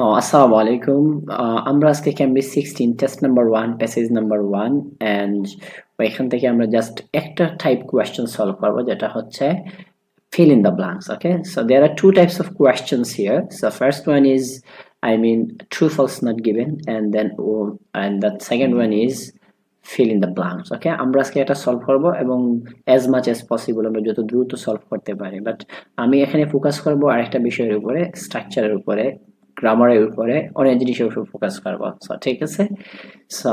Assalamu alaikum. আমরা আজকে Cambridge 16 test number 1 passage number 1 and এখান থেকে আমরা জাস্ট একটা টাইপ কোয়েশ্চেন সলভ করব যেটা হচ্ছে fill in the blanks. Okay, so there are two types of questions here. So first one is, I mean, true false not given, and the second one is fill in the blanks. Okay, আমরা আজকে এটা solve করব এবং as much as possible আমরা যত দ্রুত solve করতে পারি, বাট আমি এখানে ফোকাস করব আরেকটা বিষয়ের উপরে, স্ট্রাকচারের উপরে, গ্রামারের উপরে, অনেক জিনিসের উপর ফোকাস করব। সো ঠিক আছে, সো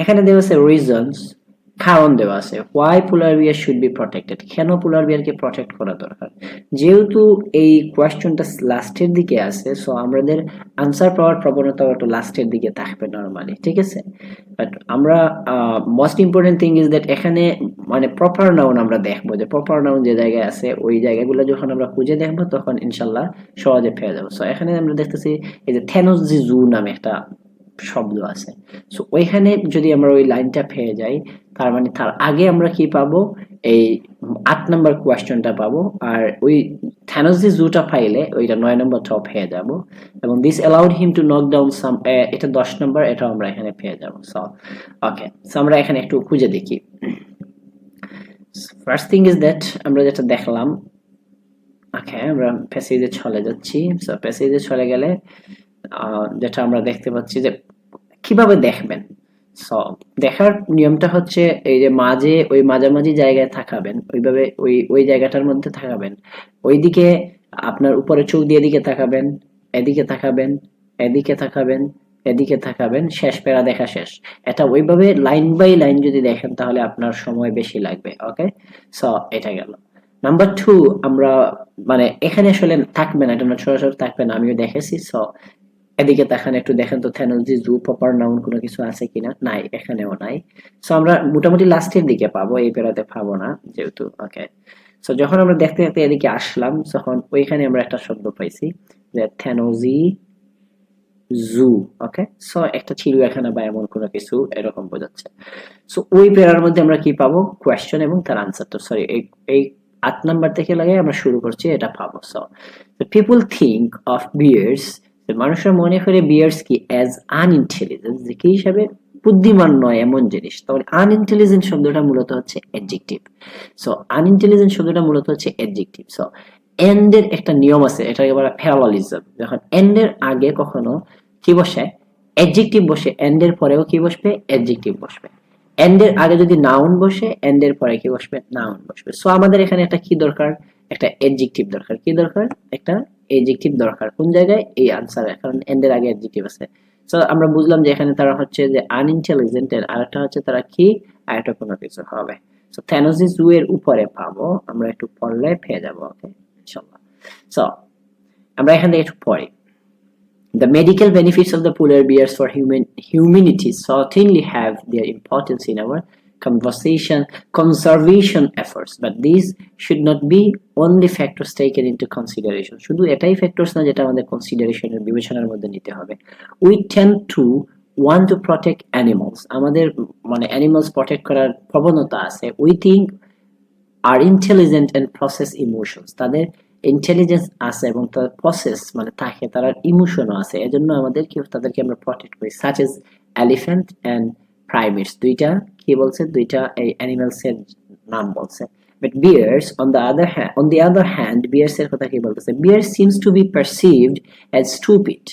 এখানে দেওয়া আছে রিজনস, কারণ দেওয়া আছে why polar bear should be protected, কেন পোলার বিয়ারকে প্রটেক্ট করা দরকার। যেহেতু এই কোয়েশ্চনটা লাস্টের দিকে আছে, সো আমাদের আনসার পাওয়ার প্রবণতা একটু লাস্টের দিকে থাকবে নরমালি, ঠিক আছে। বাট আমরা most important thing is that এখানে মানে প্রপার নাউন আমরা দেখবো, যে প্রপার নাউন যে জায়গায় আছে ওই জায়গাগুলো যখন আমরা খুঁজে দেখবো তখন ইনশাল্লাহ সহজে পেয়ে যাবো। সো এখানে আমরা দেখতেছি এই যে থেনোস জি জু নামে একটা শব্দ আছে। সো ওইখানে যদি আমরা ওই লাইনটা পেয়ে যাই, তার মানে তার আগে আমরা কি পাবো, এই 8 নাম্বার কোয়েশ্চনটা পাবো, আর ওই থ্যানোস জি জুটা পাইলে ওইটা 9 নাম্বারটাও পেয়ে যাব, এবং this allowed him to knock down some, এটা 10 নাম্বার, এটাও আমরা এখানে পেয়ে যাব। সো ওকে, সো আমরা এখানে একটু খুঁজে দেখি। ফার্স্ট থিং ইজ দ্যাট আমরা যেটা দেখলাম, ওকে আমরা প্যাসেজে চলে যাচ্ছি। সো প্যাসেজে চলে গেলে যেটা আমরা দেখতে পাচ্ছি যে কিভাবে দেখবেন। সো দেখার নিয়মটা হচ্ছে এই যে মাঝে ওই মাঝামাঝি জায়গায় থাকাবেন, ওইভাবে ওই জায়গাটার মধ্যে থাকাবেন, ওইদিকে আপনার উপরে চোখ দিয়ে এদিকে তাকাবেন, এদিকে তাকাবেন, এদিকে তাকাবেন, এদিকে তাকাবেন, শেষ প্যারা দেখা শেষ। এটা ওইভাবে লাইন বাই লাইন যদি দেখেন তাহলে আপনার সময় বেশি লাগবে। ওকে, সো এটা গেল। নাম্বার 2, আমরা মানে এখানে আসলে থাকবে না, এটা না সরাসরি থাকবে না, আমিও দেখেছি। সো এদিকে তাকান, একটু দেখেন তো থেনোলজি জু প্রপার নাউন কোনো কিছু আছে কিনা, নাই, এখানেও নাই। সো আমরা মোটামুটি লাস্টের দিকে পাবো, এই পেরাতে পাবো না যেহেতু। ওকে, সো যখন আমরা দেখতে দেখতে এদিকে আসলাম তখন ওইখানে আমরা একটা শব্দ পাইছি যে থেনোজি জু। ওকে, সো একটা চিড়িয়াখানা বা এমন কোনো কিছু এরকম বোঝাচ্ছে। সো ওই পেরার মধ্যে আমরা কি পাবো, কোয়েশ্চেন এবং তার আনসারটা, সরি এই 8 নাম্বার থেকে লাগে আমরা শুরু করছি, এটা পাবো। সো পিপল থিঙ্ক অফ বিয়ার্স, মানুষের মনে করে বিয়ার্স কি অ্যাজ আনইন্টেলিজেন্ট, যে কি হিসাবে বুদ্ধিমান নয় এমন জিনিস। তাহলে আনইন্টেলিজেন্ট শব্দটা মূলত হচ্ছে অ্যাডজেক্টিভ। সো আনইন্টেলিজেন্ট শব্দটা মূলত হচ্ছে অ্যাডজেক্টিভ। সো এন্ড এর একটা নিয়ম আছে, এটাকে বলা প্যারালালিজম। যখন এন্ড এর আগে কখনো কি বসে, অ্যাডজেক্টিভ বসে, এন্ড এর পরেও কি বসবে, অ্যাডজেক্টিভ বসবে। এন্ড এর আগে যদি নাউন বসে, এন্ড এর পরে কি বসবে, নাউন বসবে। সো আমাদের এখানে একটা কি দরকার, একটা অ্যাডজেক্টিভ দরকার। কি দরকার, একটা অ্যাডজেক্টিভ দরকার। কোন জায়গায়, এই আনসারে, কারণ এন্ড এর আগে অ্যাডজেক্টিভ আছে। সো আমরা বুঝলাম যে এখানে তারা হচ্ছে যে আনইন্টেলিজেন্ট, এর আরেকটা হচ্ছে তারা কি, আরেকটা কোনো কিছু হবে। সো থেনোসি জু এর উপরে পাবো, আমরা একটু পড়লে পেয়ে যাবো। ওকে ইনশাআল্লাহ। সো আমরা এখান থেকে একটু পড়ি। The medical benefits of the polar bears for humanity certainly have their importance in our conservation efforts, but these should not be only factors taken into consideration. শুধু এটাই factors না যেটা আমাদের consideration এর বিবেচনার মধ্যে নিতে হবে। We tend to want to protect animals. আমাদের মানে animals protect করার প্রবণতা আছে। We think are intelligent and process emotions. তাদের ইন্টেলিজেন্স আছে এবং তার প্রসেস মানে থাকে, তার ইমোশনও আছে, এজন্য আমাদের কি তাদেরকে আমরা প্রটেক্ট করি। Such as elephant and primates, দুইটা কি বলছে, দুইটা এই অ্যানিমালস এর নাম বলছে। But bears on the other hand bears এর কথা কি বলতেছে, bear seems to be perceived as stupid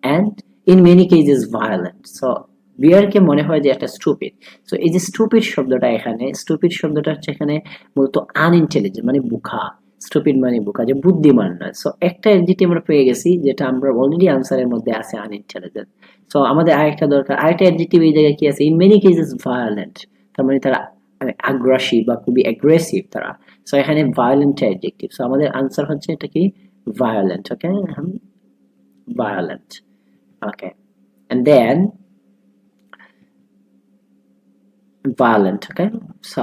and in many cases violent. So বিয়ারকে মনে হয় যে একটা স্টুপিড। সো এই যে স্টুপিড শব্দটা, এখানে স্টুপিড শব্দটা হচ্ছে এখানে মূলত আনইন্টেলিজেন্ট মানে বোকা, স্টুপিড মানে বোকা, যে বুদ্ধিমান নয়। সো একটা এনজিটি আমরা পেয়ে গেছি যেটা আমরা অলরেডি আনসারের মধ্যে আছে, আনইন্টেলিজেন্ট। সো আমাদের আরেকটা দরকার, আরেকটা এনজিটিভ এই জায়গায় কি আছে, ইন মেনি কেসেস ভায়োলেন্ট, তার মানে তারা আগ্রাসী বা খুবই অ্যাগ্রেসিভ তারা। সো এখানে ভায়োলেন্ট অ্যাডজেক্টিভ। সো আমাদের আনসার হচ্ছে এটা কি, violent. Okay, violent. Okay, and then violent. Okay, so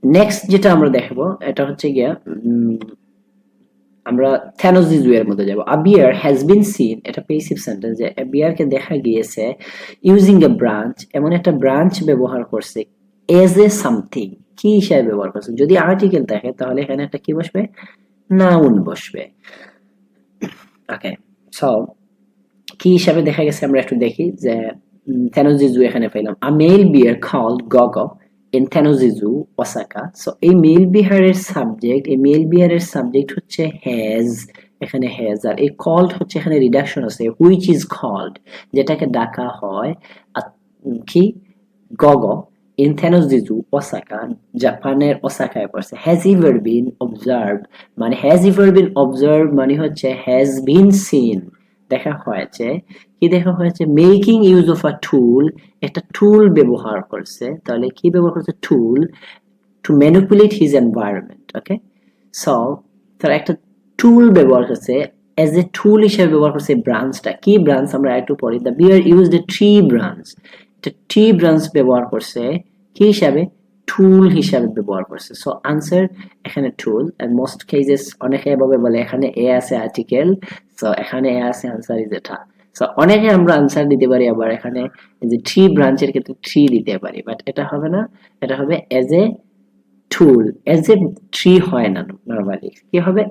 next যেটা আমরা দেখবো এটা হচ্ছে গিয়া আমরা থ্যানোজিজু এর মধ্যে যাব। a bear has been seen, এটা প্যাসিভ সেন্টেন্স, যে a bear কে দেখা গিয়েছে using a branch, এমন একটা ব্রাঞ্চ ব্যবহার করছে, as a something, কি হিসেবে ব্যবহার করছে। যদি আর্টিকেল থাকে তাহলে এখানে একটা কি বসবে, নাউন বসবে। ওকে, সো কি হিসাবে দেখা গেছে আমরা একটু দেখি যে Tenojizu এখানে পেলাম a male bear called Gogo in Tenojizu Osaka so এই male bear এর সাবজেক্ট হচ্ছে has এখানে has আর এই called হচ্ছে এখানে রিডাকশন আছে which is called যেটাকে ডাকা হয় কি Gogo in Tenojizu Osaka জাপানের ওসাকায় পড়ছে has ever been observed মানে has ever been observed মানে হচ্ছে has been seen দেখা হয়েছে কি দেখা হয়েছে মেকিং ইউজ অফ আ টুল একটা টুল ব্যবহার করছে তাহলে কি ব্যবহার করছে টুল two manipulate his environment okay so তারা একটা টুল ব্যবহার করছে এজ এ টুল হিসেবে ব্যবহার করছে ব্রাঞ্চটা কি ব্রাঞ্চ আমরা একটু পড়ি the bear use the tree branch একটা ট্রি ব্রাঞ্চ ব্যবহার করছে কি হিসাবে টুল হিসাবে ব্যবহার করছে সো আনসার এখানে টুল এন্ড মোস্ট কেসেস অনেকে এভাবে বলে এখানে এ আছে আর্টিকেল সো এখানে এ আছে আনসার ইজ এটা সো অনেকে আমরা আনসার দিতে পারি আবার এখানে যে ট্রি ব্রাঞ্চের ক্ষেত্রে ট্রি দিতে পারি বাট এটা হবে না এটা হবে as a tool as a tree হয় না নরমালি কি হবে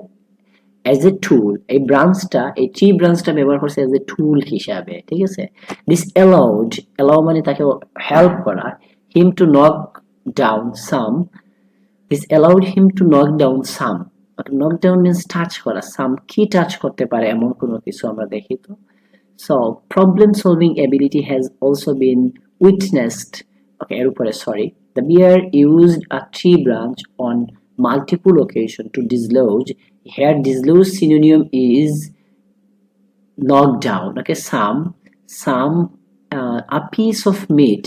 এজ এ টুল এই ব্রাঞ্চটা এই ট্রি ব্রাঞ্চটা ব্যবহার করছে এজ এ টুল হিসাবে ঠিক আছে দিস অ্যালাউ মানে তাকে হেল্প করা হিম to knock down some this allowed him to knock down some knock down means touch করা some কি touch করতে পারে এমন কোনো কিছু আমরা দেখি তো so problem solving ability has also been witnessed okay এর উপরে sorry the bear used a tree branch on multiple occasions to dislodge here dislodge synonym is knock down okay some a piece of meat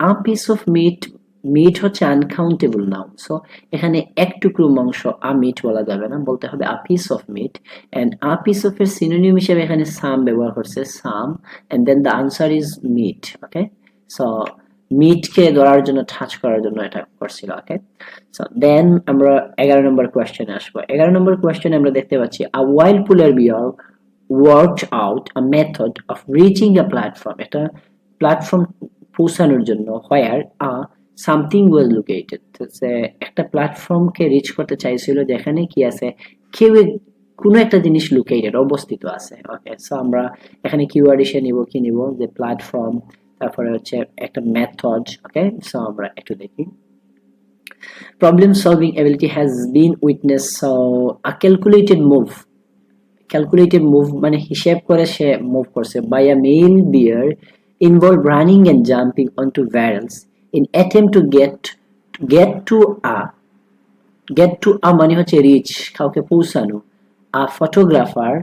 a piece of meat meat হচ্ছে uncountable noun so এখানে এক টুকরো মাংস আ meet বলা যাবে না বলতে হবে a piece of meat and a piece of এর সিনোনিম হিসেবে এখানে সাম ব্যবহার করছে some and then the answer is meat okay so মিটকে ধরার জন্য টাচ করার জন্য এটা করছিল ওকে সো দেন আমরা 11 নম্বর কোশ্চেনে আসবো 11 নম্বর কোশ্চেনে আমরা দেখতে পাচ্ছি a wild polar bear worked out a method of reaching a platform এটা প্ল্যাটফর্ম পৌঁছানোর জন্য where a something was located একটা প্ল্যাটফর্মকে রিচ করতে চাইছিল যেখানে কি আছে কেউ কোনো একটা জিনিস লোকেটেড অবস্থিত আছে ওকে সো আমরা এখানে কিওয়ার্ড এসে নিব কি নিব যে প্ল্যাটফর্ম তারপরে হচ্ছে একটা মেথড ওকে সো আমরা একটু দেখি problem solving ability has been witnessed so a calculated move মানে হিসাব করে সে মুভ করছে by a male bear involve running and jumping onto barrels in attempt to get to a মানে হচ্ছে রিচ কাউকে পৌঁছানো a photographer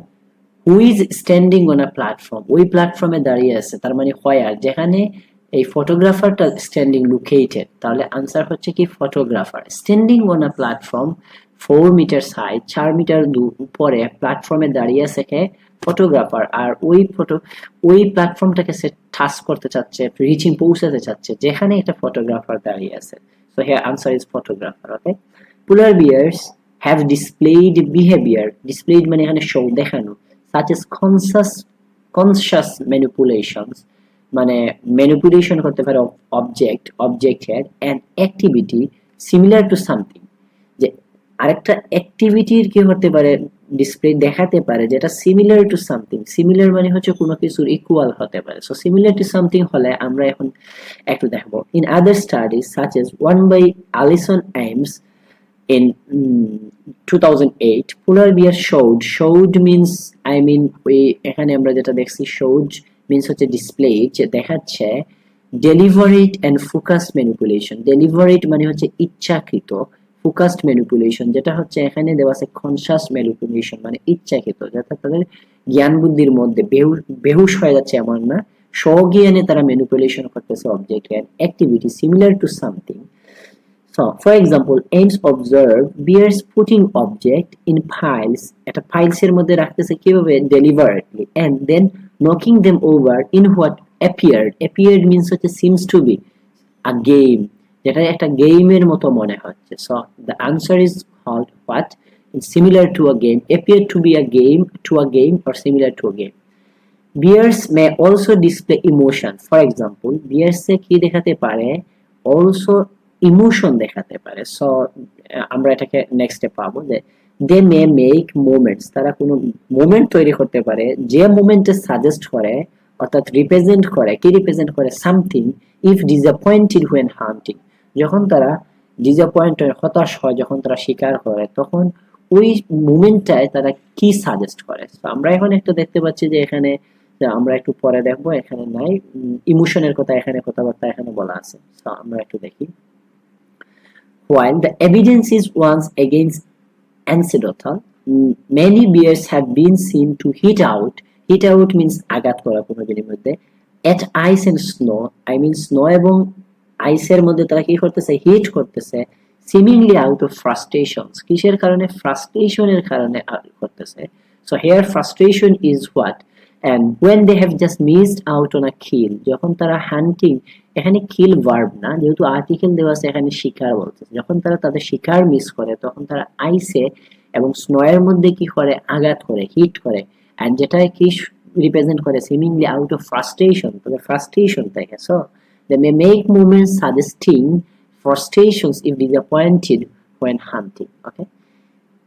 who is standing on a platform ওই প্ল্যাটফর্মে দাঁড়িয়ে আছে তার মানে where যেখানে এই ফটোগ্রাফারটা স্ট্যান্ডিং লোকেটেড তাহলে আনসার হচ্ছে কি photographer standing on a platform 4 metre height 4 metre উপরে প্ল্যাটফর্মে দাঁড়িয়ে আছে কে ফটোগ্রাফার আর ওই প্ল্যাটফর্মটাকে সে টাচ করতে চাচ্ছে রিচিং পৌঁছাতে চাচ্ছে যেখানে একটা ফটোগ্রাফার দাঁড়িয়ে আছে so here answer is photographer okay polar bears have displayed behaviour displayed মানে এখানে শো দেখানো such as conscious manipulations মানে ম্যানিপুলেশন করতে পারে অবজেক্টের and activity similar to something যে আরেকটা অ্যাক্টিভিটির কি হতে পারে ডিসপ্লে দেখাতে পারে যেটা সিমিলার টু সামথিং সিমিলার মানে হচ্ছে কোনো কিছুর ইকুয়াল হতে পারে সো সিমিলার টু সামথিং হলে আমরা এখন একটু দেখব in other studies such as one by Alison Ames in 2008 polar bear showed means I mean we এখানে আমরা যেটা দেখছি showed means হচ্ছে ডিসপ্লে যে দেখাচ্ছে deliberate and focused manipulation deliberate মানে হচ্ছে ইচ্ছাকৃত focused manipulation যেটা হচ্ছে এখানে দেওয়া আছে conscious manipulation মানে ইচ্ছাকৃত যেটা তাদের জ্ঞান বুদ্ধির মধ্যে বেহুশ হয়ে যাচ্ছে এমন না স্বজ্ঞানে তারা ম্যানিপুলেশন করতেছে object and activity similar to something So, for example, Ames observed bears putting object in piles at a piles এর মধ্যে রাখতেছে কিভাবে deliberately and then knocking them over in what appeared means হচ্ছে seems to be a game যেটা একটা গেমের মতো মনে হচ্ছে so the answer is called what it's similar to a game appear to be a game or similar to a game bears may also display emotions for example bears কি দেখাতে পারে also emotion দেখাতে পারে so আমরা এটাকে নেক্সটে পাবো যে দে মে মেক মোমেন্টস, তারা কোনো মোমেন্ট তৈরি করতে পারে যে মোমেন্টে সাজেস্ট করে অর্থাৎ রিপ্রেজেন্ট করে, কি রিপ্রেজেন্ট করে, সামথিং ইফ ডিসঅ্যাপয়েন্টেড হোয়েন হান্টিং, যখন তারা ডিসঅ্যাপয়েন্টেড হতাশ হয়, যখন তারা শিকার করে, তখন ওই মোমেন্টটায় তারা কি সাজেস্ট করে। তো আমরা এখন একটা দেখতে পাচ্ছি যে এখানে, যে আমরা একটু পরে দেখবো, এখানে নাই ইমোশনের কথা, এখানে কথাবার্তা এখানে বলা আছে। তো আমরা একটু দেখি। While the evidence is once against anecdotal, many bears have been seen to hit out. Hit out means আঘাত করা কোনো জিনিসের মধ্যে। At ice and snow, I mean snow এবং আইসের মধ্যে তারা কি করতেছে, হিট করতেছে, seemingly out of frustrations, কিসের কারণে, ফ্রাস্ট্রেশনের কারণে করতেছে। So here frustration is what, and when they have just missed out on a kill, যখন তারা হান্টিং, এখানে কিল ভার্ব না, যেহেতু আর্টিকেল দেওয়া আছে এখানে শিকার বলতেছে, যখন তারা তাদের শিকার মিস করে তখন তারা আইসে এবং স্নোয়ের মধ্যে কি করে, আঘাত করে, হিট করে, এন্ড যেটা কি রিপ্রেজেন্ট করে, সিমিংলি আউট অফ ফ্রাস্ট্রেশন, তবে ফ্রাস্ট্রেশন থেকে। So they may make movements suggesting frustrations if disappointed when hunting. Okay,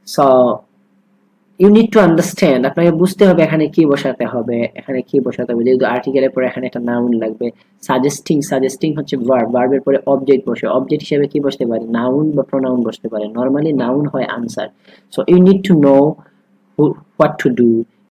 so you need to understand, আপনাকে বুঝতে হবে এখানে কি বসাতে হবে, এখানে কি বসাতে হবে, যেহেতু আর্টিকেলের পরে এখানে একটা নাউন লাগবে। সাজেস্টিং, সাজেস্টিং হচ্ছে ভার্ব, ভার্বের পরে অবজেক্ট বসে, অবজেক্ট হিসেবে কি বসতে পারে, নাউন বা প্রোনাউন বসতে পারে। নরমালি নাউন হয় answer. So you need to know what to do